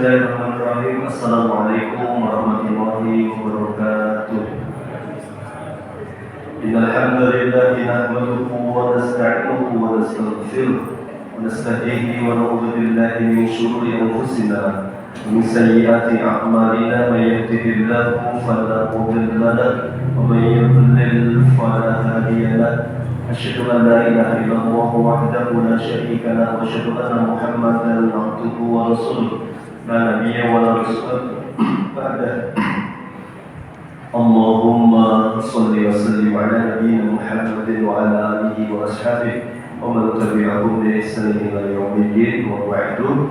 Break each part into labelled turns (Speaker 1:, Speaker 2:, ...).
Speaker 1: Bismillahirrahmanirrahim. Assalamualaikum warahmatullahi wabarakatuh. Innal hamdalillah nahmaduhu wa nasta'inuhu wa nastaghfiruh wa nastahdihi wa na'udzu billahi min shururi anfusina wa min sayyiati a'malina may yahdihillahu fala mudilla lahu wa may yudlil fala hadiya lahu. Asyhadu an la ilaha illallah wahdahu la syarika lahu wa asyhadu anna Muhammadan abduhu wa rasuluh. La nabiyya wa la rasul ba'da. Allahumma shalli wa sallim ala nabiyyina Muhammadin wa ala alihi wa ashabihi wa man tabi'ahum bi ihsan ila yaumiddin wa ba'du.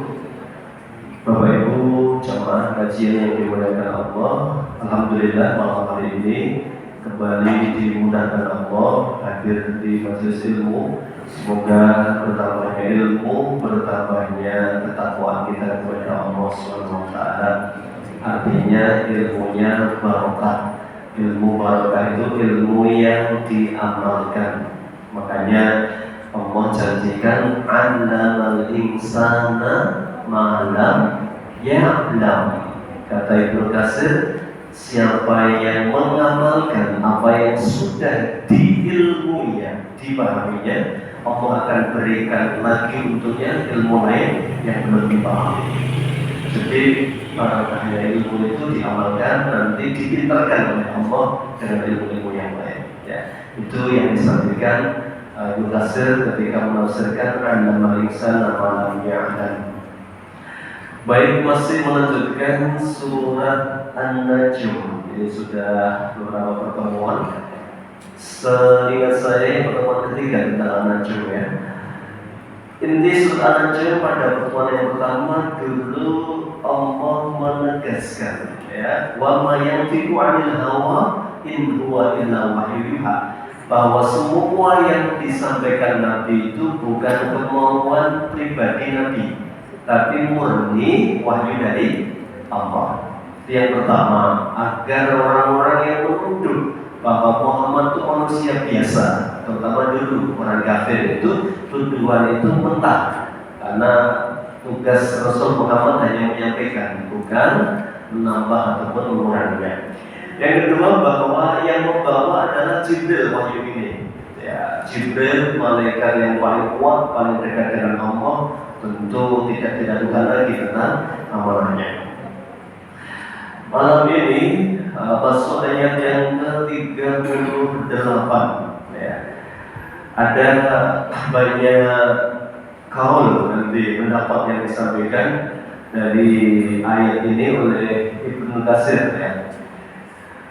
Speaker 1: Bapak Ibu jamaah kajian yang dimuliakan Allah, alhamdulillah malam hari ini kembali dimudahkan Allah hadir di majelis ilmu. Semoga bertambahnya ilmu, bertambahnya ketakwaan kita kepada Allah SWT. Artinya ilmunya barokah. Ilmu barokah itu ilmu yang diamalkan. Makanya Allah janjikan annamal insana ma lam ya'lam. Kata Ibnu Katsir, siapa yang mengamalkan apa yang sudah diilmuinya, dipahaminya, Allah akan berikan lagi untuknya ilmu lain yang belum dipahami. Jadi barokahnya ilmu itu diamalkan, nanti dipintarkan oleh Allah dengan ilmu-ilmu yang lain. Ya, itu yang disampaikan Ibnu Katsir ketika menafsirkan annamal insana ma lam ya'lam. Baik, masih melanjutkan surat An-Najm. Ini sudah beberapa pertemuan. Seingat saya pertemuan ketiga tentang An-Najm ya. Inti surat An-Najm pada pertemuan yang pertama dulu Allah menegaskan ya, wa ma yantiqu 'anil hawa in huwa illa wahyu yuha, bahwa semua yang disampaikan Nabi itu bukan kemauan pribadi Nabi, tapi murni wahyu dari Allah. Yang pertama, agar orang-orang yang menuduh bahwa Muhammad itu manusia biasa, terutama dulu orang kafir itu, tuduhan itu mentah, karena tugas Rasul Muhammad hanya menyampaikan, bukan menambah ataupun menguranginya. Yang kedua, bahwa yang membawa adalah Jibril wahyu ini. Ya, Jibril malaikat yang paling kuat, paling dekat dengan Allah, tentu tidak diragukan lagi tentang amanahnya. Malam ini masuk ayat yang ke-38 ya. Ada banyak kaul nanti pendapat yang disampaikan dari ayat ini oleh Ibnu Katsir ya.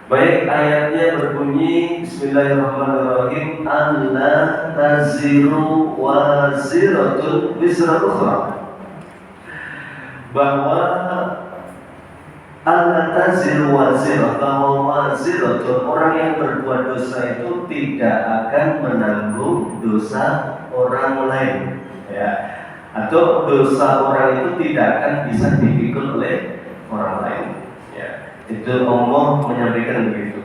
Speaker 1: Baik, ayatnya berbunyi Bismillahirrahmanirrahim, alla taziru waziratun wizra ukhra, bahwa alla taziru waziratun, bahwa waziratun, orang yang berbuat dosa itu tidak akan menanggung dosa orang lain ya, atau dosa orang itu tidak akan bisa dipikul oleh orang lain ya. Itu Allah menyampaikan begitu.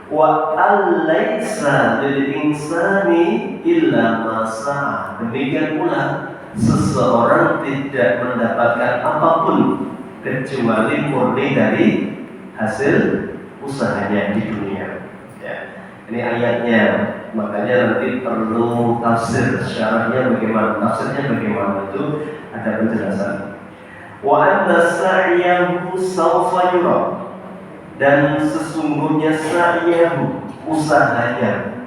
Speaker 1: Wa alaysa lil insani illa ma sa'a. Demikian pula seseorang tidak mendapatkan apapun kecuali murni dari hasil usahanya di dunia. Ya. Ini ayatnya. Makanya nanti perlu tafsir, syarahnya bagaimana, tafsirnya bagaimana, itu ada penjelasan. Wa anna sa'yahu sawfa yura, dan sesungguhnya sa'yahu, usahanya,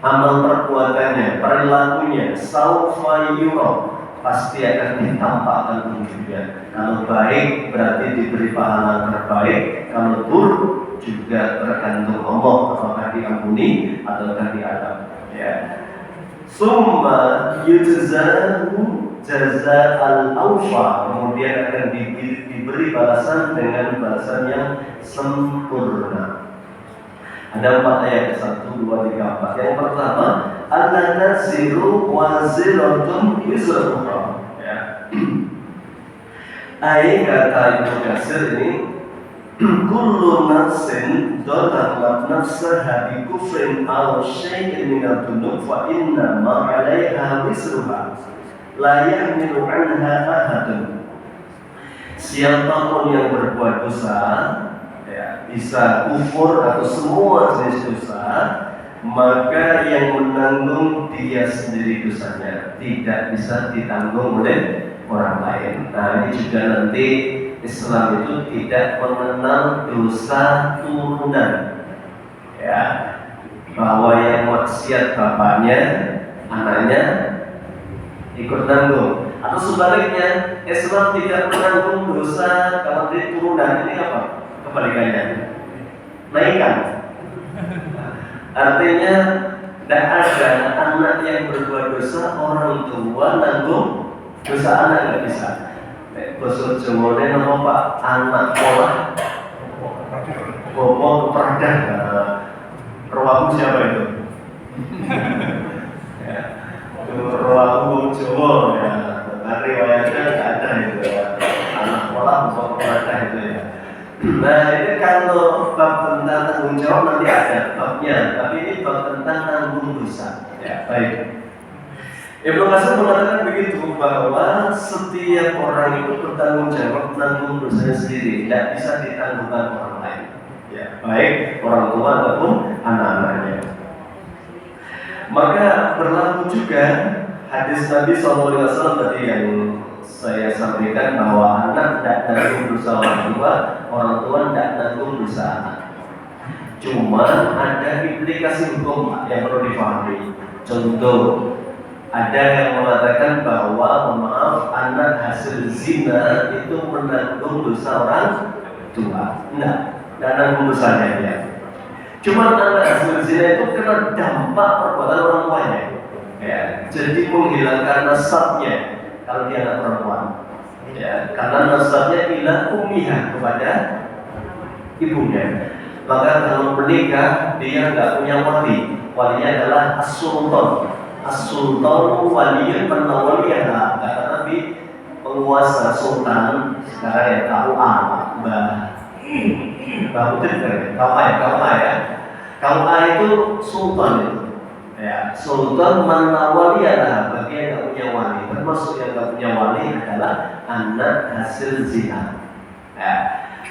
Speaker 1: amal perbuatannya, perilakunya, sawfa yura, pasti akan ditampakkan untuknya. Kalau baik berarti diberi pahala terbaik, kalau buruk juga tergantung Allah apakah diampuni ataukah diadab ya. Summa yujzahu jaza'al awfa, kemudian akan diberi balasan dengan balasan yang sempurna. Ada 4 ayat, 1, 2, 3, 4. Yang pertama, alla taziru waziratun wizra ukhra ya. Ayat kata Ibnu Katsir ini, kullu nafsin dhalamat nafsaha bi kufrin aw syai'in min ad-dunub fa inna ma 'alaiha wisruha la yahmilu 'anha ahadun. siapapun yang berbuat dosa, ya, bisa kufur atau semua jenis dosa, maka yang menanggung dia sendiri dosanya, tidak bisa ditanggung oleh orang lain. Nah, ini juga nanti Islam itu tidak mengenal dosa turunan, ya, bahwa yang maksiat bapaknya, anaknya ikut tanggung, atau sebaliknya Islam tidak menanggung dosa kalau dari turunan. Ini apa kebalikannya? Naikkan. Artinya tidak ada anak yang berbuat dosa orang tua nanggung dosa anak, nggak bisa. Bosok jomone nama Pak anak pola bobo peradah. Rohaku siapa itu? Ya, Rohaku Jawa ya. Riwayatnya nggak ada itu ya. Anak pola bobo peradah itu ya. Nah, ini kalau bab tentang tanggung jawab nanti ada babnya, tapi ini bab tentang tanggung dosa. Ya, baik. Ibnu Qasim mengatakan begitu, bahwa setiap orang itu bertanggung jawab menanggung dosanya sendiri, tidak bisa ditanggungkan orang lain. Ya, baik orang tua ataupun anak-anaknya. Maka berlaku juga hadis Nabi SAW tadi yang saya sampaikan, bahwa anak tidak tanggung dosa orang tua tidak tanggung dosa anak. Cuma ada implikasi hukum yang perlu dipahami. Contoh, ada yang mengatakan bahwa maaf, anak hasil zina itu menanggung dosa orang tua. Tidak nanggung dosanya ya. Cuma anak hasil zina itu kena dampak perbuatan orang tuanya. Ya, jadi menghilangkan nasabnya kalau dia anak perempuan. Ya, karena nasabnya ila ummiha, kepada ibunya. Maka kalau menikah dia nggak punya wali. Walinya adalah as-sultan. As-sultan waliyun penawaliyah. Kata Nabi, penguasa sultan sekarang ya KUA, Mbah Putri kan, KUA ya. KUA itu sultan itu. Ya, sultan menawaliyah, bagi yang nggak punya wali. Termasuk yang nggak punya wali adalah anak hasil zina. Ya.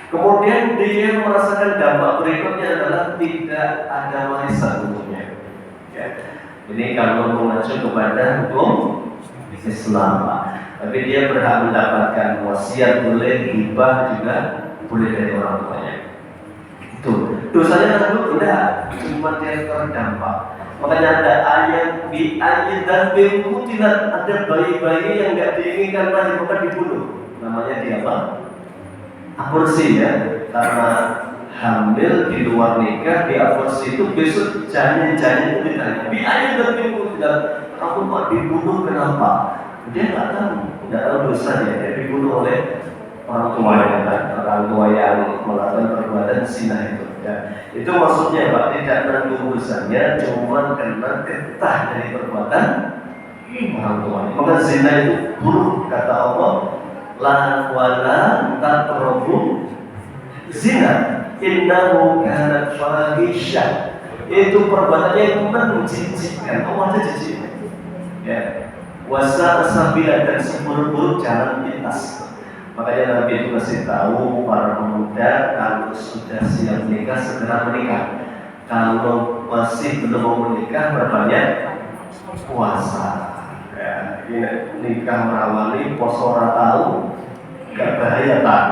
Speaker 1: Kemudian dia merasakan dampak berikutnya adalah tidak ada warisan untuknya. Ya. Ini kalau mengacu kepada hukum Islam, Pak. Tapi dia berhak mendapatkan wasiat, boleh hibah juga boleh dari orang tuanya. Itu dosanya tentu tidak, cuma dia terdampak. Makanya ada ayat di ayat dan tidak ada bayi-bayi yang nggak diinginkan lahir maka dibunuh. Namanya dia apa? Aborsi ya, karena hamil di luar nikah, di aborsi itu besok janin-janin itu ditanya, di ayat dan tidak, aku kok dibunuh kenapa? Dia nggak tahu dosanya, dia dibunuh oleh orang tuanya, kan? Orang tua yang melakukan perbuatan zina itu. Ya. Itu maksudnya Pak, tidak menanggung dosanya, cuma karena getah dari perbuatan orang tuanya. Maka zina itu buruk, kata Allah. La wala taqrabu zina innahu kana fahisha. Itu perbuatan yang menjijikkan. Allah aja jijik. Ya. Wasa sabila, dan seburuk-buruk jalan pintas. Makanya Nabi itu kasih tahu para pemuda, kalau sudah siap menikah segera menikah. Kalau masih belum mau menikah, berbanyak puasa. Ya, ini nikah merawali poso ora tahu, gak bahaya tak?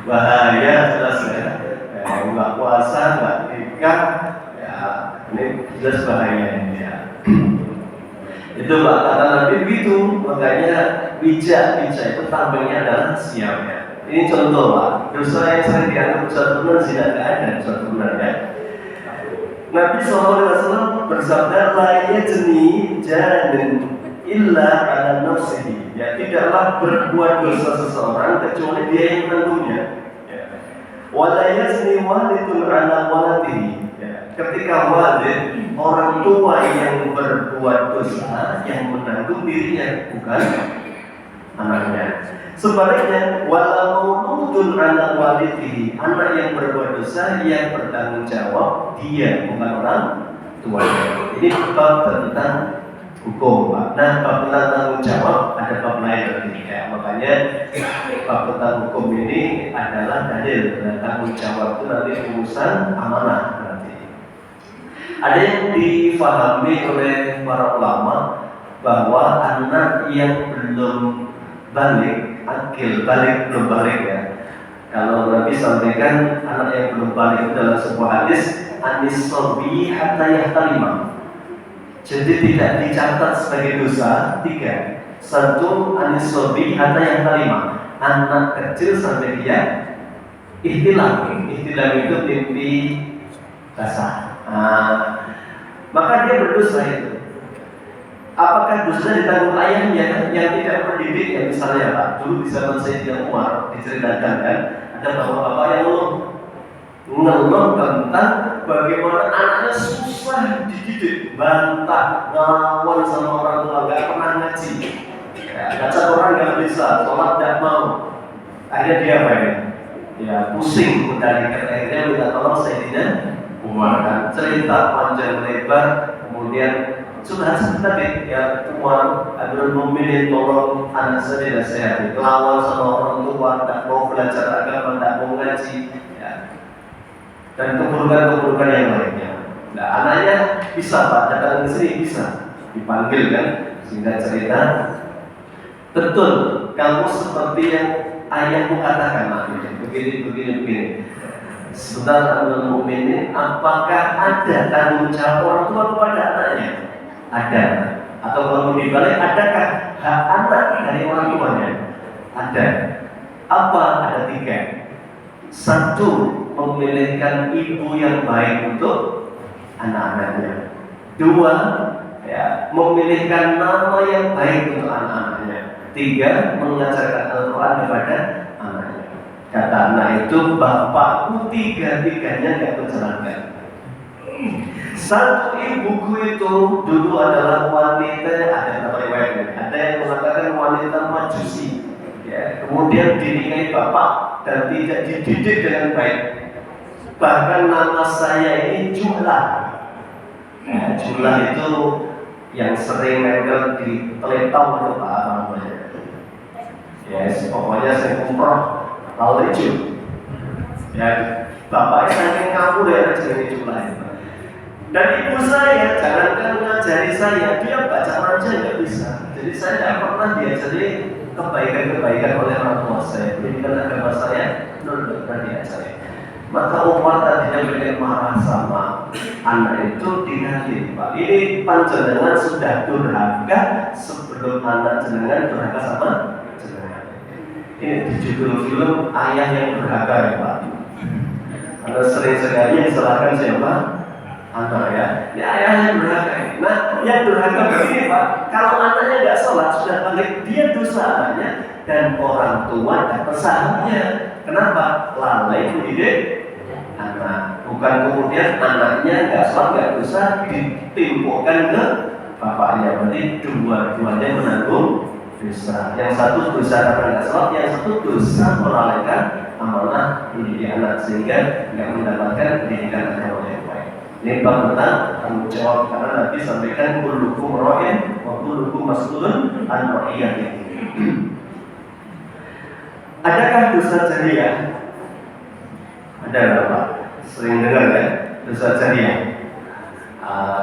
Speaker 1: Bahaya jelas ya. Nggak puasa, nggak nikah, ya ini jelas bahayanya ya. Itu Pak, kata Nabi begitu. Makanya bijak itu tampilnya adalah siap ya. Ini contoh Pak, dosa yang sering dianggap dosa turunan tidak ada dosa turunan ya. Nabi SAW bersabda, la yajni janin illa ala nafsihi. Ya, tidaklah berbuat dosa seseorang kecuali dia yang menanggungnya. Ya. Wa la yazni walidun ala waladihi. Ya. Ketika walid, orang tua yang berbuat dosa, yang menanggung dirinya, bukan anaknya. Sebaliknya, walau mauludun ala walidihi, anak yang berbuat dosa yang bertanggung jawab dia, bukan orang tuanya. Ini bab tentang hukum, Pak. Nah, bab tentang tanggung jawab ada bab lain lagi. nanti. Ya, makanya fakultas hukum ini adalah dalil dan tanggung jawab itu nanti urusan amanah nanti. Ada yang difahami oleh para ulama bahwa anak yang belum balik, akil balik belum balik ya. Kalau Nabi sampaikan anak yang belum balik itu dalam sebuah hadis anis-sobi hatta yahtalima. Jadi tidak dicatat sebagai dosa 3. 1 anis-sobi hatta yahtalima. Anak kecil sampai dia ihtilam. Ihtilam itu mimpi basah. Maka dia berdosa itu. Apakah dosa ditanggung ayahnya yang tidak mendidik? Ya misalnya Pak, dulu di zaman Sayyidina Umar diceritakan kan, ada bapak-bapak yang ngeluh tentang bagaimana anaknya susah dididik, bantah, ngelawan sama orang tua, gak pernah ngaji, baca Quran gak bisa, sholat gak mau. Akhirnya dia apa ya? Ya pusing mendalikan, akhirnya minta tolong Sayyidina Umar kan, cerita panjang lebar, kemudian sudah sebentar deh, ya Umar Amirul Mukminin tolong anak saya nasihat, lawan sama orang tua, tak mau belajar agama, tak mau ngaji, ya. Dan keburukan-keburukan yang lainnya. Nah anaknya bisa Pak, datang ke sini bisa, dipanggil kan, sehingga cerita, betul, kamu seperti yang ayahmu katakan, begini. Sebentar Amirul Mukminin, apakah ada tanggung jawab orang tua kepada anaknya? Ada. Atau kalau dibalik, adakah hak anak dari orang tuanya? Ada. Apa? Ada 3. 1, memilihkan ibu yang baik untuk anak-anaknya. 2, ya, memilihkan nama yang baik untuk anak-anaknya. 3, mengajarkan Al-Quran kepada anaknya. Kata anak itu, bapakku 3-tiganya gak menjalankan. 1, ibuku itu dulu adalah wanita, ada riwayatnya, ada yang mengatakan wanita majusi, ya, kemudian dinikahi bapak dan tidak dididik dengan baik. Bahkan nama saya ini Julah. Ya, Julah itu yang sering nempel di teletong itu Pak namanya. Ya, pokoknya saya umroh lalu hijau. Ya, bapaknya saking kabur ya jadi Julah itu. Dan ibu saya, jangankan mengajari saya, dia baca aja nggak bisa. Jadi saya tidak pernah diajari kebaikan-kebaikan oleh orang tua saya. Pendidikan agama saya, tidak pernah diajari. Maka Umar tadinya bikin marah sama anak itu diganti, Pak. Ini panjenengan sudah durhaka sebelum anak jenengan durhaka sama jenengan. Ini di judul film Ayah yang Durhaka ya Pak. Karena sering sekali yang salahkan siapa? Anak ya, ini ayahnya durhaka. Nah, yang durhaka begini Pak, kalau anaknya nggak sholat sudah balik, dia dosa anaknya dan orang tua dan pesahnya. Kenapa? Lalai mendidik anak. Bukan kemudian anaknya nggak sholat nggak dosa ditimpukan ke bapaknya. Berarti dua-duanya menanggung dosa. Yang satu dosa karena nggak sholat, yang satu dosa melalaikan amanah mendidik anak sehingga nggak mendapatkan pendidikan agama yang baik. Ini tentang tanggung jawab karena Nabi sampaikan kullukum ra'in wa kullukum mas'ulun an ra'iyatihi. Adakah dosa jariah? Ada berapa? Sering dengar ya dosa jariah.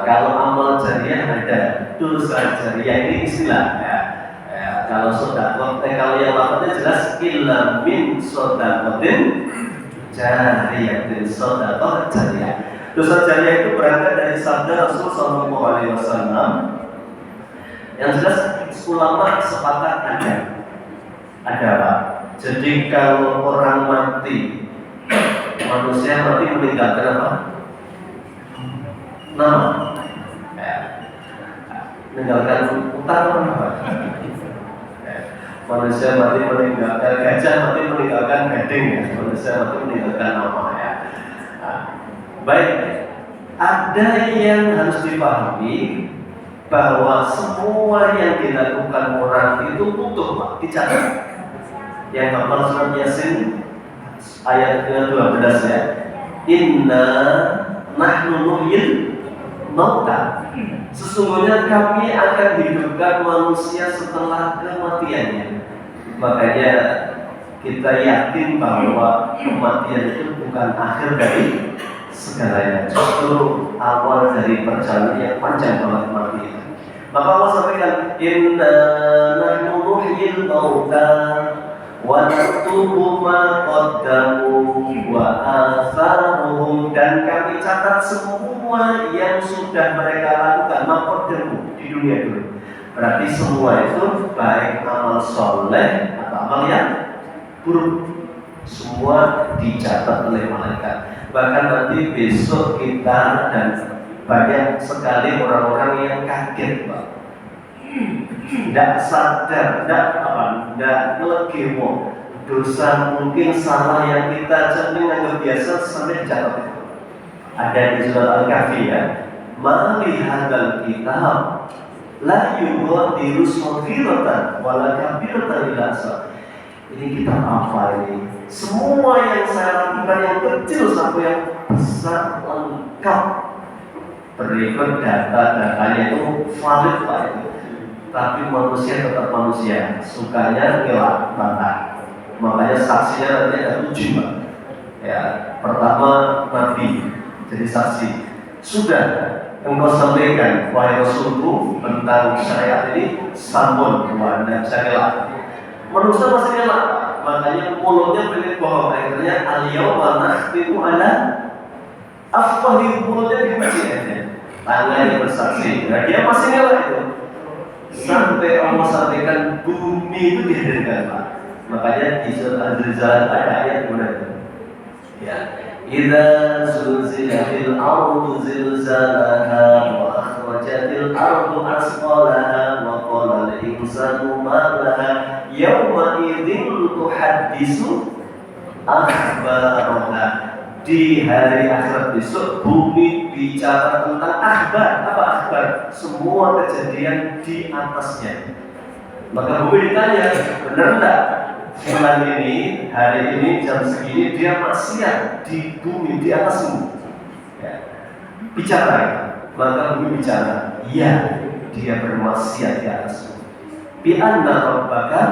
Speaker 1: Kalau amal jariah ada, dosa jariah ini istilah ya. Kalau sedekah, kalau yang lafadznya jelas illa min sedekatin jariyatin, sedekah jariah. Dosa jariah itu berangkat dari sabda Rasul Sallallahu Alaihi Wasallam. Yang jelas ulama sepakat ada Pak. Jadi kalau orang mati, manusia mati meninggalkan apa? Nama, meninggalkan utang apa? Manusia mati meninggalkan gajah, mati meninggalkan gading ya. Manusia mati meninggalkan nama ya. Baik, ada yang harus dipahami bahwa semua yang dilakukan orang itu utuh Pak, dicatat. Yang hafal surat Yasin ayat ke-12 ya. Inna nahnu nuhyil mauta. Sesungguhnya kami akan hidupkan manusia setelah kematiannya. Makanya kita yakin bahwa kematian itu bukan akhir dari segalanya, justru awal dari perjalanan yang panjang banget mati itu. Maka Allah sampaikan, inna nahnu nuhyil mauta wa naktubu ma qaddamu wa atharuhum, dan kami catat semua yang sudah mereka lakukan maqaddamu di dunia dulu. Berarti semua itu baik amal soleh atau amal yang buruk, semua dicatat oleh malaikat. Bahkan nanti besok kita dan banyak sekali orang-orang yang kaget, Pak. Tidak sadar, tidak ngelegewo dosa mungkin salah yang kita cenderung anggap biasa sampai dicatat itu. Ada di surat Al-Kahfi ya, mali hadzal kitab la yughadiru saghiratan wala kabiratan illa ahsaha. Ini kita apa ini? Semua yang saya lakukan yang kecil sampai yang besar lengkap. Berikut data-datanya itu valid Pak itu. Tapi manusia tetap manusia, sukanya ngelak bantah. Makanya saksinya nanti ada 7 Pak. Ya, pertama Nabi jadi saksi. Sudah engkau sampaikan wahai Rasulku tentang syariat ini, sampun dan saya ngelak. Manusia masih ngelak, makanya mulutnya pengen bohong. Akhirnya al-yawma nakhtimu ala afwahihim, mulutnya dikunci aja, tangannya bersaksi. Nah dia masih ngelak itu. Sampai Allah sampaikan bumi itu dihadirkan Pak. Makanya di surat Al-Zilzal ada ayat mana itu? Ya, idza zulzilatil ardu zilzalaha wa akhrajatil ardu asqalaha wa qala al-insanu ma laha yawma idzin tuhaddisu akhbaraha. Di hari akhirat besok bumi bicara tentang akhbar. Apa akhbar? Semua kejadian di atasnya. Maka bumi ditanya, benar enggak bulan ini, hari ini, jam segini dia maksiat di bumi, di atasmu ya. Bicara ya. Maka bumi bicara, iya dia bermaksiat di atasmu. Bi anna rabbaka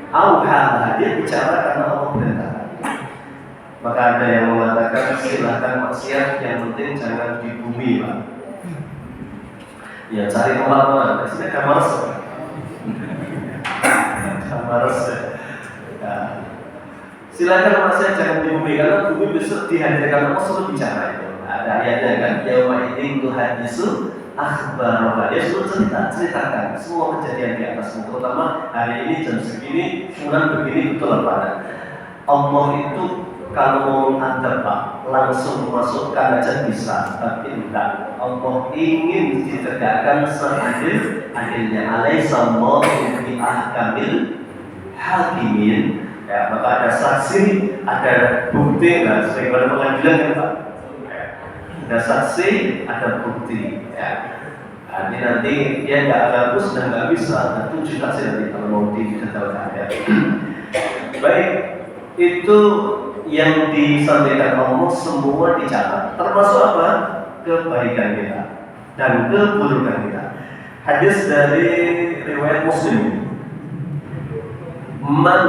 Speaker 1: auha, dia bicara karena Allah perintah. Maka ada yang mengatakan silahkan maksiat, yang penting jangan di bumi Pak. Ya cari tempat mana, disini kamar ya. Silahkan maksiat jangan di bumi, karena bumi besok dihadirkan Allah suruh bicara itu. Ada ayatnya kan, yauma idzin tuhaddisu akhbaraha. Dia suruh ceritakan semua kejadian di atasmu, terutama hari ini jam segini, bulan begini, betul apa? Allah itu kalau mau menghadap Pak, langsung masukkan aja bisa, tapi enggak. Allah ingin ditegakkan seadil-adilnya. Alaihsallahu bi ahkamil hakimin. Ya, maka ada saksi, ada bukti, dan sebagaimana pengadilan ya Pak. Ada saksi, ada bukti. Ya. Nah, ini nanti dia nggak bagus dan nggak bisa. Ada 7 saksi nanti kalau mau didetailkan ya. Baik, itu yang disampaikan Allah semua dicatat, termasuk apa? Kebaikan kita dan keburukan kita. Hadis dari riwayat Muslim, man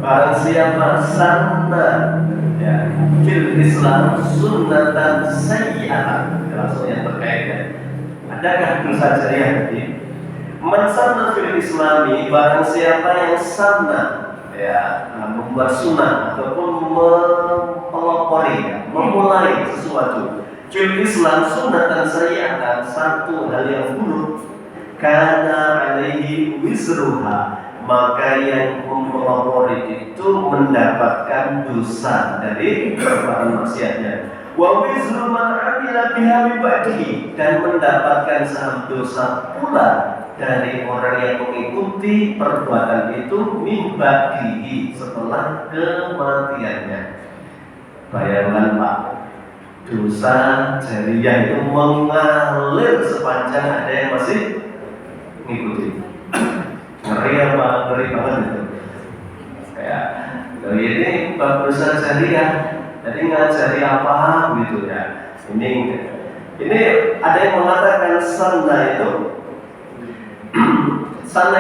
Speaker 1: barang siapa sanna ya fil Islam sunnatan sayyi'atan, langsung yang terkait ya. Adakah dosa jariah tadi? Man sanna fil Islami, barang siapa yang sanna ya, membuat sunnah ataupun mempelopori ya, memulai sesuatu fil Islam sunnatan sayyi'atan, satu hal yang buruk, kana alaihi wisruha, maka yang mempelopori itu mendapatkan dosa dari perbuatan maksiatnya, wa wizru man amila biha min ba'dihi, dan mendapatkan saham dosa pula dari orang yang mengikuti perbuatan itu min ba'dihi, setelah kematiannya. Bayangkan Pak, dosa jariah itu mengalir sepanjang ada yang masih mengikuti. Ngeri apa? Ngeri banget itu. Kayak ini bab dosa jariah, jadi ngajari apa gitu ya. Ini ada yang mengatakan sana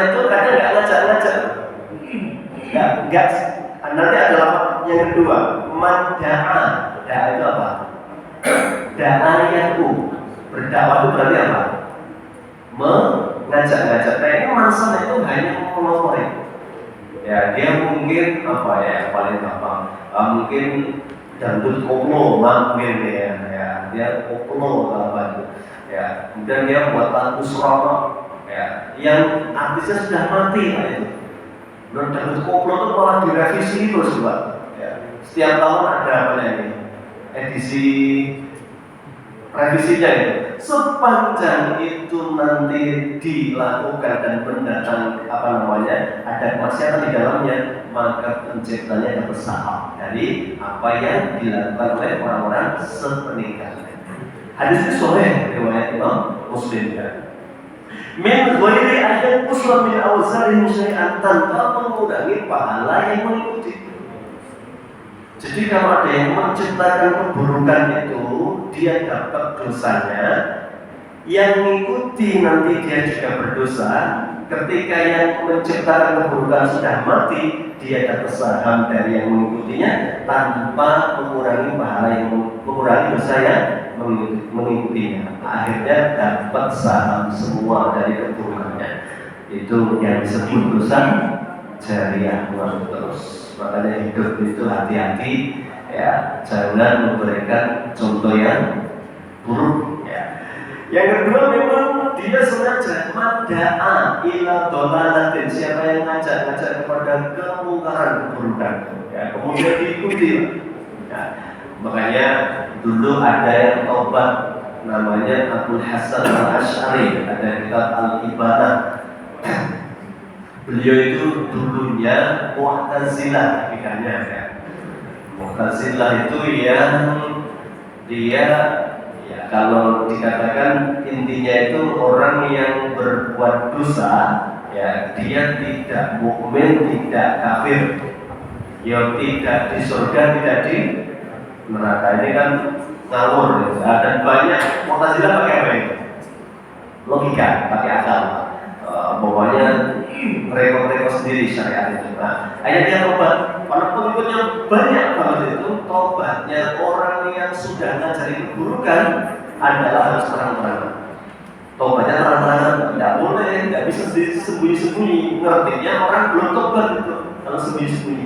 Speaker 1: itu kadang nggak ngajak-ngajak. Enggak. Nanti ada lafaz yang kedua, manda'a. Da'a itu apa? Da'a yad'u. Berdakwah itu berarti apa? Mengajak-ngajak. Nah ini mansan itu hanya mengotori. Ya dia mungkin apa ya paling gampang. Mungkin dangdut koplo mungkin ya dia koplo apa itu. Ya kemudian dia buat lagu Surabaya. Ya yang artisnya sudah mati lah itu. Dan dangdut koplo itu malah direvisi terus juga. Ya, setiap tahun ada apa ini edisi revisinya itu. Sepanjang itu nanti dilakukan dan mendatang ada kemaksiatan di dalamnya, maka penciptanya dapat saham dari apa yang dilakukan oleh orang-orang sepeninggalnya. Hadis ini sahih riwayat Imam Muslim ya. Min ghairi ayat usra min awzarihim syai'an, tanpa mengurangi pahala yang mengikuti. Jadi kalau ada yang menciptakan keburukan itu, dia dapat dosanya. Yang mengikuti nanti dia juga berdosa. Ketika yang menciptakan keburukan sudah mati, dia dapat saham dari yang mengikutinya tanpa mengurangi pahala yang mengurangi dosa yang mengikutinya. Akhirnya dapat saham semua dari keburukannya. Itu yang disebut dosa jariah terus. Makanya hidup itu hati-hati ya, jangan memberikan contoh yang buruk ya. Yang kedua memang dia sengaja mada'a ila dolalatin, siapa yang ngajak-ngajak kepada kemungkaran keburukan ya, kemudian diikuti ya. Makanya dulu ada yang tobat namanya Abdul Hasan Al-Asy'ari, ada kitab Al-Ibadah. Beliau itu dulunya Mu'tazilah ikannya ya. Mu'tazilah itu yang dia ya kalau dikatakan intinya itu orang yang berbuat dosa ya, dia tidak mukmin, tidak kafir, ya tidak di surga, tidak di neraka. Ini kan ngawur ya. Dan banyak Mu'tazilah pakai apa itu? Logika, pakai akal. Pokoknya mereka sendiri syariat itu. Nah, akhirnya dia tobat. Karena pengikutnya banyak banget itu, tobatnya orang yang sudah ngajari keburukan adalah harus terang-terangan. Tobatnya terang-terangan, tidak boleh, tidak bisa sembunyi-sembunyi. Ngertinya orang belum tobat itu kalau sembunyi-sembunyi.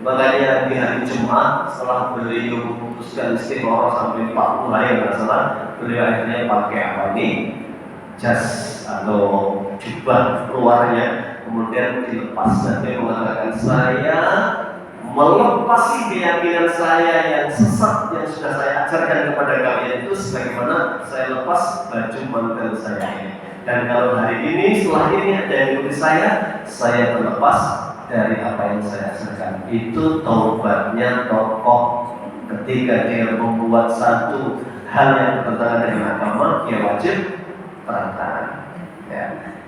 Speaker 1: Makanya di hari Jumat setelah beliau memutuskan istiqoroh sampai 40 hari nggak salah, beliau akhirnya pakai apa ini? Jas atau jubah luarnya, kemudian dilepas dan dia mengatakan, saya melepasi keyakinan saya yang sesat yang sudah saya ajarkan kepada kalian itu sebagaimana saya lepas baju mantel saya ini. Dan kalau hari ini setelah ini ada yang ikuti saya terlepas dari apa yang saya ajarkan. Itu taubatnya tokoh. Ketika dia membuat satu hal yang bertentangan dengan agama, dia wajib terang-terangan ya,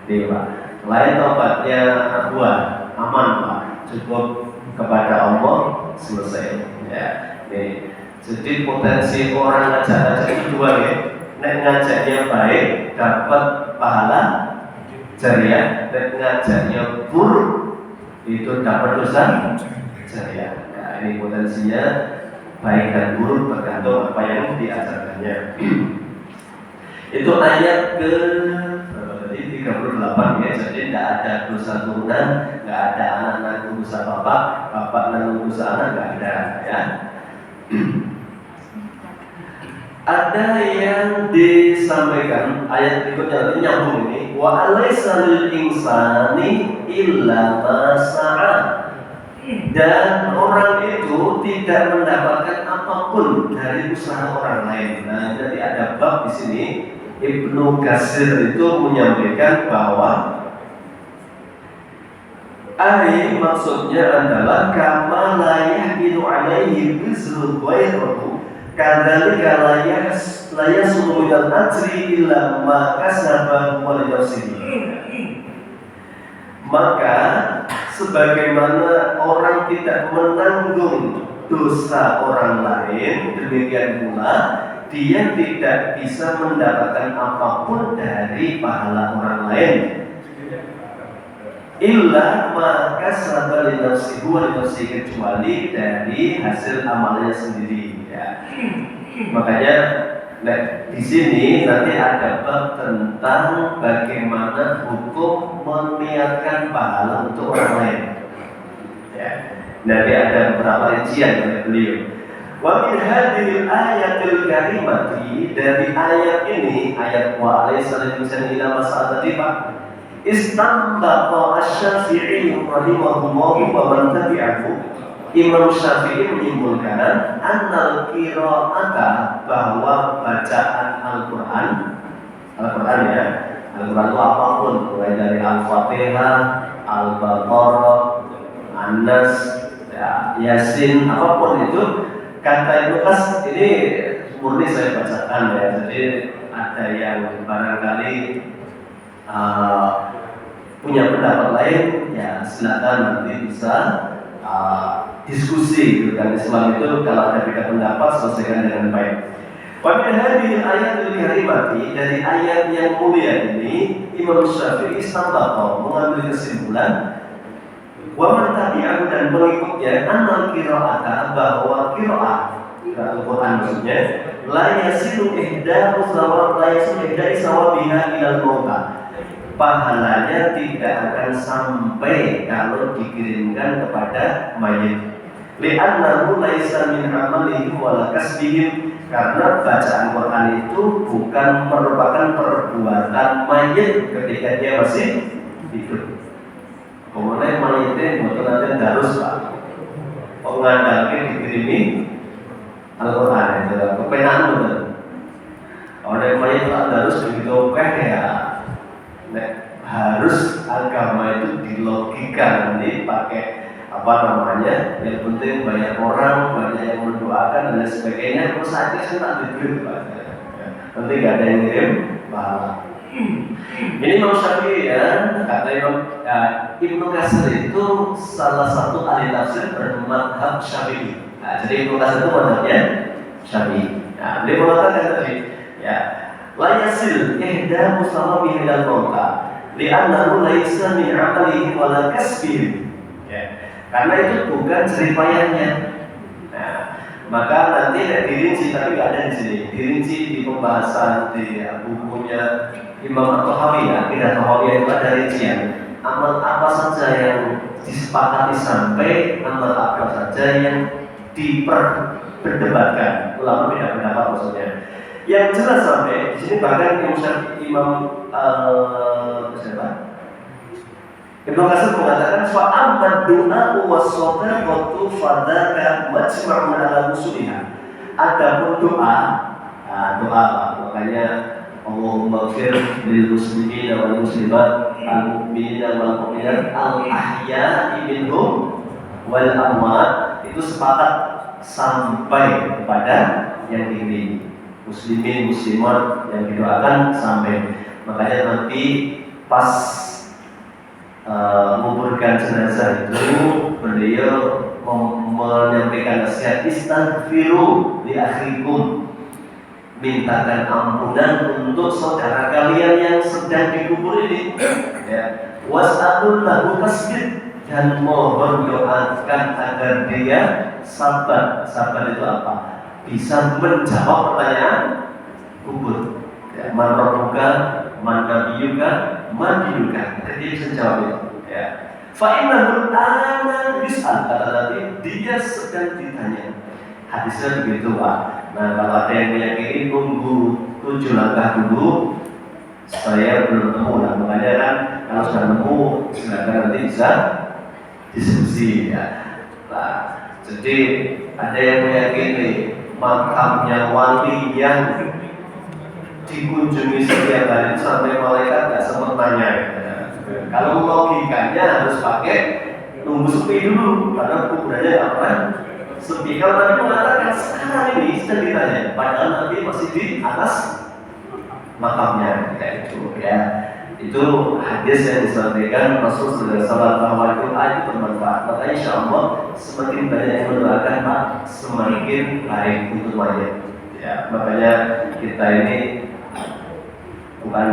Speaker 1: dewa. Lain tobatnya anak buah, aman Pak, cukup kepada Allah, selesai ya. Nih, jadi potensi orang ngajak-ngajak itu dua ya. Nek ngajaknya baik dapat pahala jariah, dan ngajaknya buruk itu dapat dosa jariah. Nah, ini potensinya baik dan buruk tergantung apa yang diajarkannya. Itu ayat ke 38 ya. Jadi tidak ada dosa turunan, tidak ada anak nanggung dosa bapak, bapak nanggung dosa anak, tidak ada ya. Ada yang disampaikan ayat berikutnya nyambung ini, wa alaysa lil insani illa ma sa'a. Dan orang itu tidak mendapatkan apapun dari usaha orang lain. Nah, jadi ada bab di sini. Ibnu Katsir itu menyampaikan bahwa maksudnya adalah kama la yahmilu alaihi wizru ghairuhu kadzalika la yasmu minal ajri illa ma kasaba wa nafsihi. Maka sebagaimana orang tidak menanggung dosa orang lain, demikian pula dia tidak bisa mendapatkan apapun dari pahala orang lain. illa maka sabali nafsi huwa nafsi, kecuali dari hasil amalnya sendiri ya. Makanya di sini nanti ada bab tentang bagaimana hukum meniatkan pahala untuk orang lain ya. Nanti ada beberapa rincian dari beliau. Wa min hadhil ayatil karimati, dari ayat ini, ayat wa alaihissalam ila masalah tadi Pak, istanbaqa asy-Syafi'i rahimahullah wa man tabi'ahu. Imam Syafi'i menyimpulkan annal qira'ata, bahwa bacaan Al-Quran ya, Al-Quran itu apapun, mulai dari Al-Fatihah, Al-Baqarah, An-Nas, ya, Yasin, apapun itu, kata Ibnu Qas ini murni saya bacakan ya. Jadi ada yang barangkali punya pendapat lain, ya silakan nanti bisa diskusi gitu kan. Islam itu kalau ada beda pendapat selesaikan dengan baik. Pada hadhihi ayatul karimati, dari ayat yang mulia ini Imam Syafi'i istanbata, mengambil kesimpulan wa man tabi'ahu, dan pengikutnya, annal qira'ata, bahwa qira'ah Al-Quran maksudnya la yasilu ihdahu sawab, la yasilu ihda'i sawabiha ilal mauta, pahalanya tidak akan sampai kalau dikirimkan kepada mayit. Li'annahu laisa min amalihim wala kasbihim, karena bacaan Quran itu bukan merupakan perbuatan mayit ketika dia masih hidup. Kemudian mayitnya bukan nanti harus Pak pengandalnya dikirimi Al-Quran itu kepenaan betul. Oleh mayit harus begitu ya. Harus agama itu dilogika, nanti pakai apa namanya, yang penting banyak orang, banyak yang mendoakan dan sebagainya. Terus saja saya tak duit nanti gak ada yang ngirim pahala. Ini Imam Syafi'i ya, kata Ibnu Katsir itu salah satu ahli tafsir bermadhab Syafi'i. Nah, jadi Ibnu Katsir itu madhabnya Syafi'i. Nah, dia mengatakan tadi ya, la yasil ihda musama bihilal mauta li'annahu laisa min 'amalihi wala kasbihi. Ya. Karena itu bukan jeripayahnya. Nah, maka nanti ada dirinci, tapi nggak ada di sini. Dirinci di pembahasan di bukunya Imam At-Tahawi ya, Aqidah Tahawiyah, itu ada rincian. Amal apa saja yang disepakati sampai, amal apa saja yang diperdebatkan. Ulama beda pendapat maksudnya. Yang jelas sampai di sini, bahkan Imam Ibnu Katsir mengatakan fa'amad du'a wa shadaqatu fadaka majma'un ala usuliha. Adapun doa, makanya Allahumma ighfir lil muslimin wal muslimat al-mu'minin wal mu'minat al-ahya'i minhum wal amwat, itu sepakat sampai kepada yang ini, muslimin muslimat yang didoakan sampai. Makanya nanti pas menguburkan jenazah itu beliau menyampaikan nasihat, istaghfiru li akhikum, mintakan ampunan untuk saudara kalian yang sedang dikubur ini ya. Was'alul lahu tasbih, dan mohon doakan agar dia sabar. Sabar itu apa? Bisa menjawab pertanyaan kubur ya. Man rabbuka, man nabiyuka, man dinuka, dia bisa jawab itu ya. Fa'innahu ana yus'al, kata nanti dia sedang ditanya. Hadisnya begitu Pak. Nah, kalau ada yang meyakini tunggu 7 langkah dulu, saya belum nemu. Nah, makanya kan kalau sudah nemu silakan nanti bisa diskusi ya. Nah, jadi ada yang meyakini makamnya wali yang dikunjungi setiap hari sampai malaikat nggak sempat nanya ya. Kalau logikanya harus pakai nunggu sepi dulu, karena kuburannya nggak pernah sepi. Kalau Nabi mengatakan sekarang ini sedang ditanya, padahal nanti masih di atas makamnya kayak itu ya. Itu hadis yang disampaikan Rasul Sallallahu Alaihi Wasallam itu bermanfaat. Maka insya Allah semakin banyak yang mendoakan Pak, semakin baik untuk mayat ya. Makanya kita ini bukan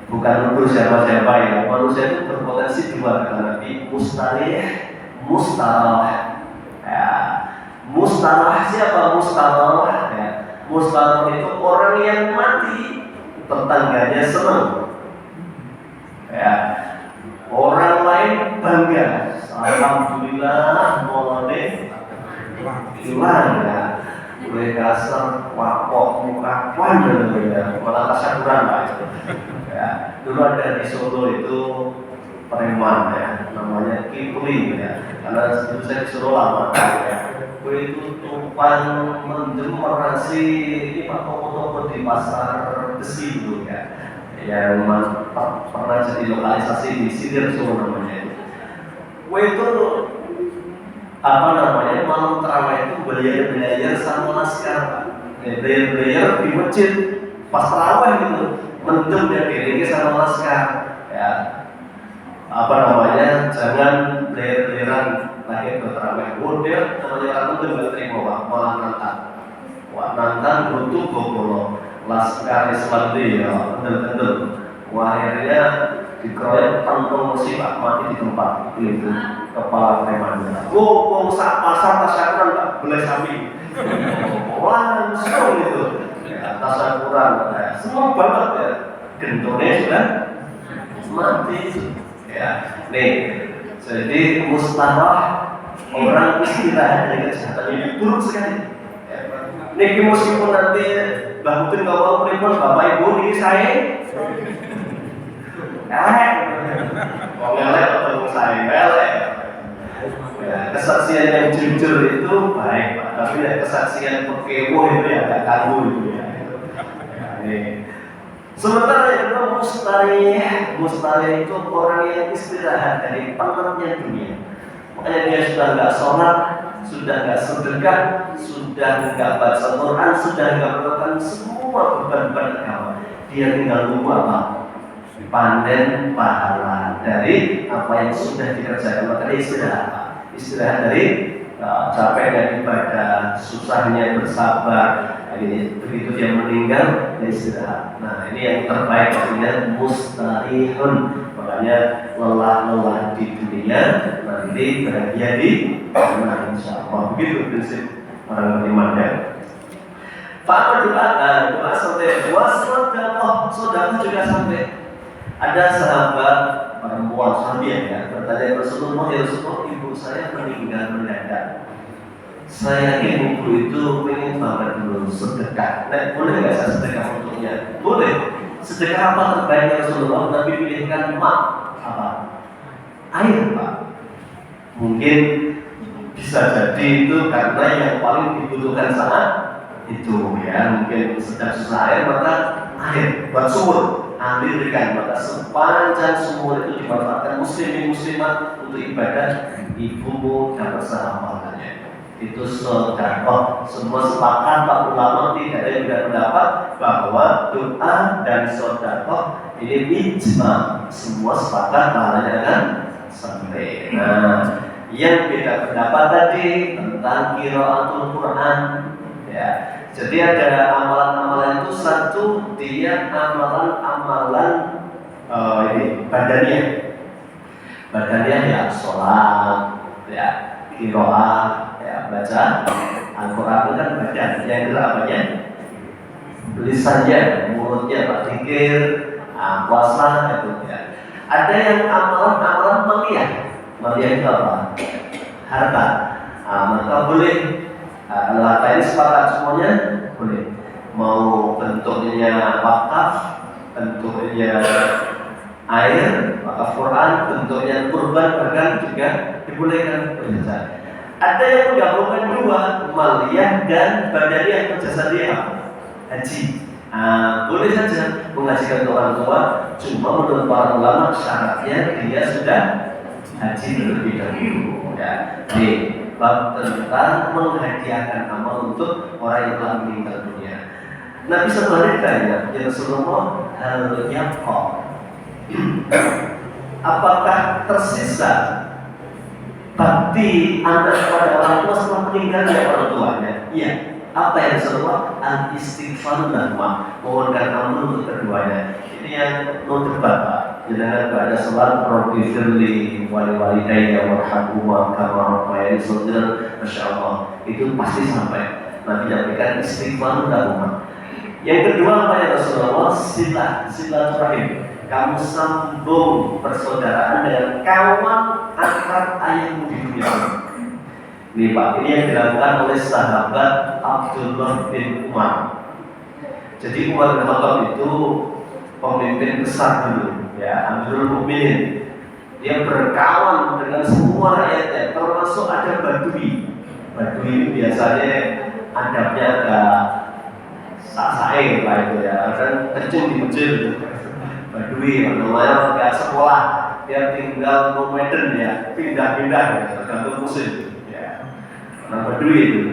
Speaker 1: bukan untuk siapa-siapa ya. Manusia itu berpotensi dua kata Nabi, mustarih, mustarah. Ya. Mustarah siapa? Mustarah ya. Mustarah itu orang yang mati tetangganya senang. Ya. Orang lain bangga. Alhamdulillah molone hilang ya. Gue kasar, wapok, muka panjang ya, malah kasakuran lah itu. Ya, dulu ada di Solo itu preman ya, namanya Kipling ya. Karena dulu saya di Solo lama ya. Gue itu tumpang mendemonstrasi ini pak toko-toko di pasar besi itu ya, yang pernah jadi lokalisasi di Sidir Solo namanya itu. Gue itu apa namanya malam terawih itu belajar sama laskar, belajar di masjid pas terawih gitu, mendem ya dirinya sama laskar ya. Apa namanya jangan belajar lagi ke terawih model namanya orang itu nggak terima malah nantang, wah nantang butuh gobolo laskar Islam dia betul-betul. Wah akhirnya dikeroyok tanpa musibah mati di tempat itu kepala preman. Gopong sak pasar tasyakuran tak boleh sapi. Langsung itu tasyakuran semua banget ya. Gentone sudah mati ya. Nih jadi mustarah orang istirahat dari kesehatan ini buruk sekali. Nih meskipun nanti Mbah Udin kalau pripun Bapak Ibu ini saya mau melek atau saya melek ya, kesaksian yang jujur itu baik Pak, tapi ya, kesaksian pekewo itu ya agak kagu itu ya. Sementara yang kedua mustarih itu orang yang istirahat dari penatnya dunia. Makanya dia sudah nggak sholat, sudah nggak sedekah, sudah nggak baca Quran, sudah nggak melakukan semua beban-beban agama. Dia tinggal nunggu apa? Panen pahala dari apa yang sudah dikerjakan. Maka istirahat dari capeknya ibadah, susahnya bersabar. Ini begitu dia meninggal dia istirahat. Nah ini yang terbaik artinya mustarihun. Makanya lelah-lelah di dunia nanti bahagia di akhirat insyaallah. Begitu prinsip orang beriman ya. Pak doa sampai sedekah juga sampai. Ada sahabat perempuan sahabat ya bertanya Rasulullah, ya Rasulullah ibu saya meninggal mendadak. Saya yakin ibu itu ingin banget dulu sedekah. Nah, boleh nggak saya sedekah untuknya? Boleh. Sedekah apa terbaik Rasulullah? Nabi pilihkan apa? Air Pak. Mungkin bisa jadi itu karena yang paling dibutuhkan saat itu ya. Mungkin sedang susah air maka air buat sumur. Alirkan maka sepanjang sumur itu dimanfaatkan muslimat untuk ibadah, ibumu dapat pahalanya. Itu sedekah. Semua sepakat Pak ulama tidak ada yang tidak pendapat bahwa doa dan sedekah ini ijma, semua sepakat pahalanya akan sampai. Nah, yang beda pendapat tadi tentang qiraatul Quran ya. Jadi ada amalan-amalan itu satu dia amalan-amalan ini badaniah ya sholat ya qiraah ya baca Al-Quran itu kan badan yang kedua apanya lisannya mulutnya Pak zikir puasa itu ya. Ada yang amalan-amalan maliyah itu apa harta maka boleh. Kalau harta ini sepakat semuanya boleh. Mau bentuknya wakaf, bentuknya air, wakaf Quran, bentuknya kurban bahkan juga dibolehkan berjasa. Ada yang menggabungkan dua, maliyah dan badaniah berjasa haji. Boleh saja mengajikan orang tua, cuma menurut para ulama syaratnya dia sudah haji terlebih dahulu. Ya, bab tentang menghadiahkan amal untuk orang yang telah meninggal dunia. Nabi sebenarnya tanya, ya Rasulullah, hal yaqqa. Apakah tersisa bakti anak kepada orang tua setelah meninggalnya orang tuanya? Iya. Apa yang Rasulullah? Al-istighfar dan mohonkan ampun untuk keduanya. Ini yang debat Pak. Jangan ada sholat profesionali wali-wali daya warhamhumma kama rabbayani shaghira, masya Allah itu pasti sampai. Nabi nyampaikan istighfar lahum. Yang kedua apa ya Rasulullah? Silaturahim. Kamu sambung persaudaraan dengan kawan akrab ayahmu di dunia. Ini Pak, ini yang dilakukan oleh sahabat Abdullah bin Umar. Jadi Umar bin Khattab itu pemimpin besar dulu, ya, Amirul Mukminin. Dia berkawan dengan semua rakyatnya, termasuk ada Badui. Badui itu biasanya adabnya agak sasae lah itu ya, kan kecil di masjid. Badui, namanya nggak sekolah, dia tinggal nomeden ya, pindah-pindah ya, tergantung musim. Ya, nah Badui itu.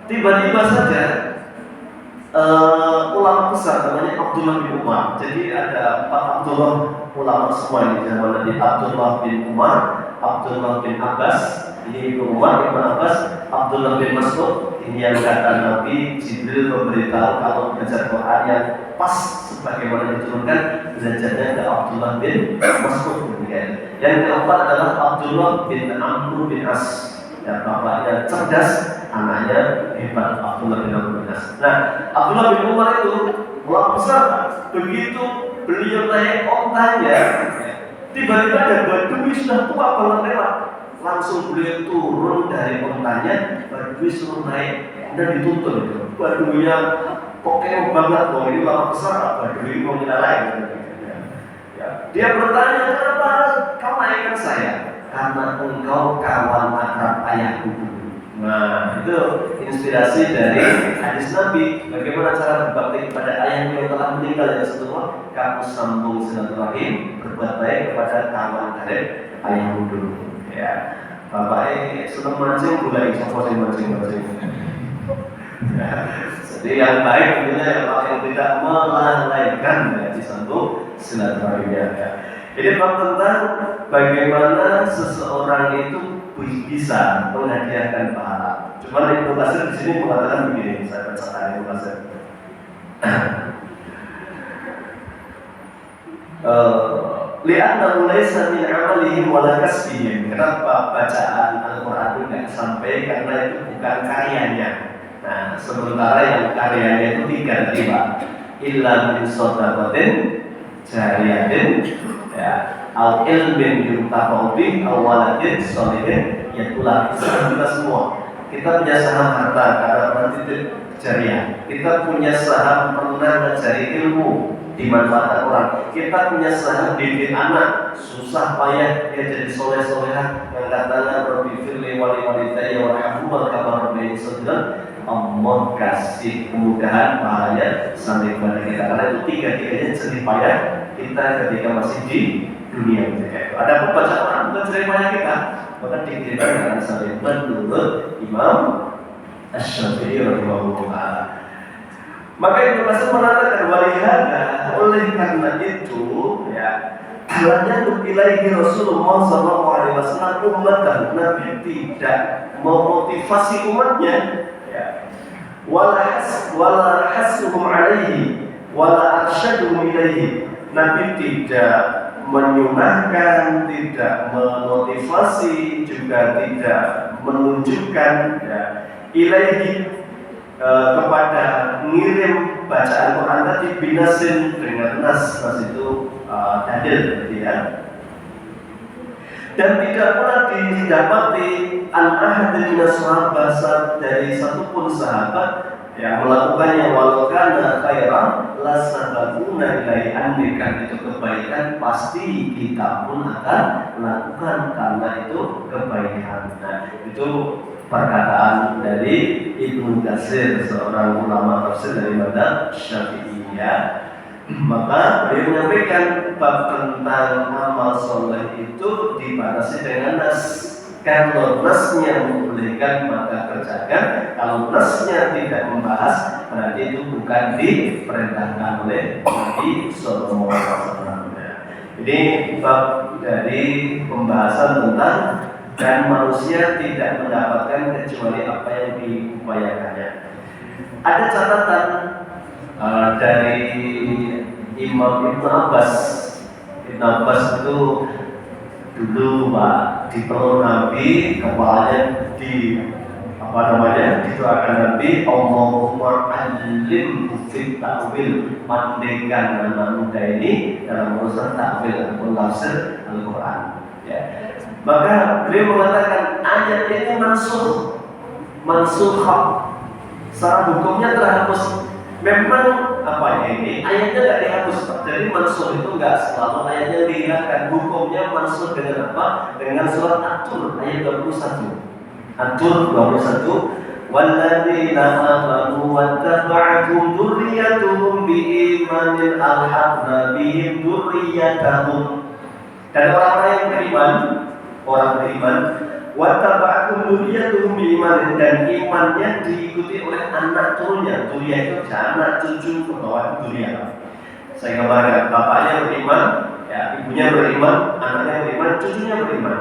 Speaker 1: Tiba-tiba saja ulama besar namanya Abdullah bin Umar. Jadi ada 4 Abdullah ulama semua di zaman Nabi. Abdullah bin Umar, Abdullah bin Abbas, ini Ibnu Umar, Ibnu Abbas, Abdullah bin Mas'ud. Ini yang kata Nabi Jibril memberitahu kalau belajar Quran yang pas sebagaimana diturunkan belajarnya ke Abdullah bin Mas'ud. Yang keempat adalah Abdullah bin Amr bin As. Ya, bapaknya cerdas, anaknya hebat, Abdullah bin Amr bin As. Nah, Abdullah bin Umar itu ulama besar. Begitu beliau naik ontanya, tiba-tiba ada Badui sudah tua banget lewat. Langsung beliau turun dari ontanya, Badui suruh naik dan dituntun itu. Baduinya pokoknya banget, bahwa ini ulama besar, Badui mau kita lain. Ya. Dia bertanya, kenapa kamu naikkan saya? Karena engkau kawan akrab ayahku. Nah, itu inspirasi dari hadis Nabi. Bagaimana cara berbakti kepada ayahmu yang telah meninggal ya Rasulullah? Kamu sambung silaturahim, berbuat baik kepada kawan karib ayahmu dulu. Ya, bapaknya senang mancing, mulai sopor mancing. Jadi yang baik tentunya yang tidak melalaikan ya, disambung silaturahimnya. Ya. Jadi tentang bagaimana seseorang itu bisa menghadiahkan pahala. Cuma Ibnu Katsir di sini mengatakan begini, saya bacakan Ibnu Katsir. Li'annahu laisa min 'amalihim wa la kasbihim. Kenapa bacaan Al-Qur'an itu tidak sampai? Karena itu bukan karyanya. Nah, sementara yang karyanya itu 3 tiba. Illa min shadaqatin jariyatin, ya, al ilmin yuntafa'u bih, al waladin sholihin yatulah. Kita semua, kita punya saham harta karena titip jariah. Kita punya saham pernah mencari ilmu dimanfaatkan orang. Kita punya saham didik anak, susah payah dia jadi soleh-solehah yang katanya Rabbi firli wali walidayya warhamhumma kama rabbayani shaghira. Allah kasih kemudahan pahalanya sampai kepada kita, karena itu 3-tiganya jerih payah kita ketika masih di dunia. Ada pembaca Quran bukan jerih payah kita, maka dikirimkan dengan sampai menurut Imam Asy-Syafi'i rahimahullah. Maka Ibnu Katsir mengatakan walihada, oleh karena itu ya, karena ilaihi Rasulullah sallallahu alaihi wasallam ummatan, Nabi tidak memotivasi umatnya, wala hasuhum alaihi wala arsyaduhum ilaihi. Nabi tidak menyunahkan, tidak memotivasi, juga tidak menunjukkan ya, ilaihi kepada ngirim bacaan Quran tadi binasin dengan nas itu dalil ya. Dan tidak pernah didapati an-ahadin minas sahabat dari satupun sahabat yang melakukannya walau kana khairan lasabaquna ilaihi, andaikan itu kebaikan pasti kita pun akan lakukan karena itu kebaikan. Nah, itu perkataan dari Ibnu Katsir, seorang ulama tafsir dari madzhab Syafi'iyah. Maka beliau menyampaikan bab tentang amal soleh itu dibatasi dengan nas. Kalau nasnya membolehkan maka kerjakan, kalau nasnya tidak membahas berarti itu bukan diperintahkan oleh Nabi Sallallahu Alaihi Wasallam. Ini bab dari pembahasan tentang dan manusia tidak mendapatkan kecuali apa yang diupayakannya. Ada catatan dari Imam Ibnu Abbas. Ibnu Abbas itu dulu Pak ditelur Nabi, kepalanya didoakan Nabi, Allahumma alim fit ta'wil, pandaikan anak muda ini dalam urusan ta'wil ataupun tafsir Al-Quran. Ya. Maka beliau mengatakan ayat ini mansukhah, secara hukumnya terhapus. Memang ini ayatnya tidak dihapus, jadi mansukh itu enggak selalu ayatnya dihilangkan. Hukumnya mansukh dengan apa? Dengan surat At-Tur ayat 21. At-Tur 21, walladzina amanu wattaba'athum dzurriyyatuhum biimanin alhaqna bihim dzurriyyatahum. Dan orang-orang yang beriman wattaba'athum dzurriyyatuhum biimanin, dan imannya diikuti oleh anak turunnya. Dzurriyyah itu anak cucu ke bawah dzurriyyah. Saya gambarkan, bapaknya beriman, ya, ibunya beriman, anaknya beriman, cucunya beriman.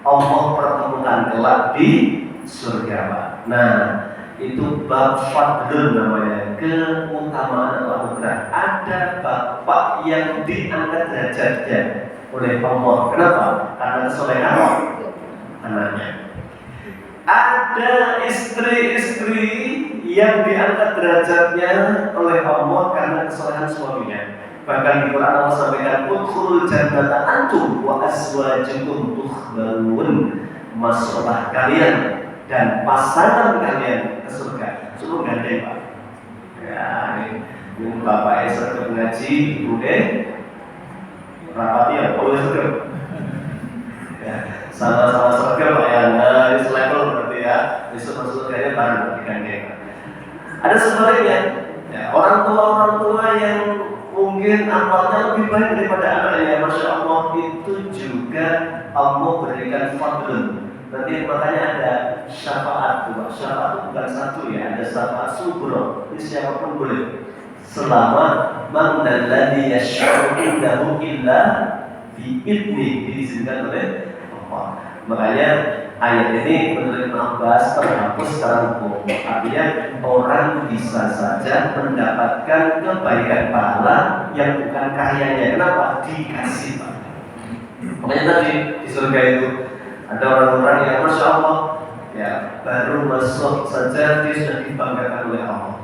Speaker 1: Allah pertemukan kelak di surga, Pak. Nah, itu bab fadlun namanya, keutamaan anugerah. Ada bapak yang diangkat derajatnya oleh Allah. Kenapa? Karena kesolehan anaknya. Ada istri-istri yang diangkat derajatnya oleh Allah karena kesolehan suaminya. Bahkan di Quran Allah sampaikan, udkhulul jannata antum wa azwajukum tukhbarun, masuklah kalian dan pasangan kalian ke surga. Suruh gandeng, Pak. Ya, ini bapak serta ngaji, ibu rapati ya, boleh surga. Ya, sama-sama surga Pak ya. Nah, ini selevel berarti ya. Besok masuk surganya bareng digandeng. Ada sebaliknya, ya, orang tua yang mungkin amalnya lebih baik daripada anaknya, Masya Allah, itu juga Allah berikan fadlun. Nanti makanya ada syafaat. Syafaat itu bukan satu ya, ada syafaat subro. Ini siapapun boleh, selama man alladzi yashfa'u indahu illa bi'idni, diizinkan oleh Allah. Makanya ayat ini menurut Ibnu Abbas terhapus secara hukum. Artinya orang bisa saja mendapatkan kebaikan pahala yang bukan karyanya. Kenapa? Dikasih, Pak. Makanya tadi di surga itu ada orang-orang yang Masya Allah, ya, baru masuk saja dia sudah dibanggakan oleh Allah.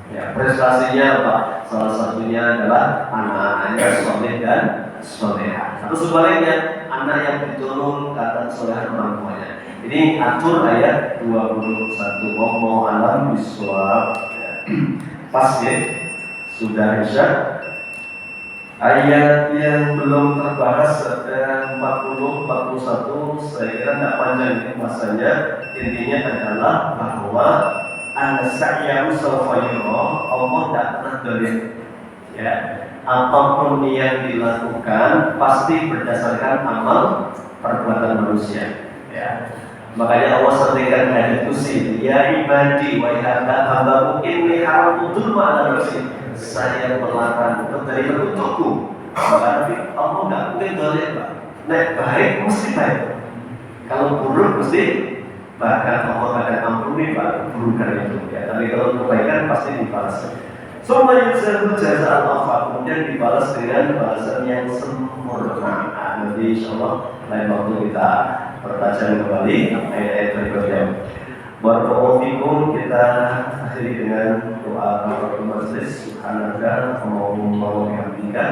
Speaker 1: Ya, prestasinya apa? Salah satunya adalah anak-anaknya soleh dan soleha. Atau sebaliknya, anak yang diturun kata soleha orang tuanya. Ini At-Tur ayat 21. Wallahu a'lam bishawab. Pas ya, sudah Isya. Ayat yang belum terbahas ada 40, 41. Saya kira tidak panjang ini masanya. Intinya adalah bahwa an-sa'yahu sawfa yura, Allah tidak pernah dolim. Ya, apapun yang dilakukan pasti berdasarkan amal perbuatan manusia. Ya. Makanya Allah sampaikan hadits qudsi, ya ibadi wa hamba inni haramtu dzulma ala nafsi. Saya melarang kezaliman untukku. Tapi Allah enggak mungkin zalim, Pak. Nek baik mesti baik. Kalau buruk mesti, bahkan Allah akan ampuni Pak keburukan itu. Ya, tapi kalau kebaikan pasti dibalas. Semua yang jasa Allah, kemudian dibalas dengan balasan yang sempurna. Nanti insyaallah lain waktu kita pertajam kembali ayat-ayat berikutnya. Barakallahu fikum, kita akhiri dengan doa kafaratul majlis. Subhanaka Allahumma wa bihamdika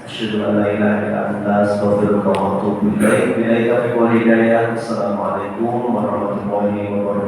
Speaker 1: asyhadu an la ilaha illa anta astaghfiruka wa atubu ilaik. Billahi taufiq wal hidayah. Assalamualaikum warahmatullahi wabarakatuh.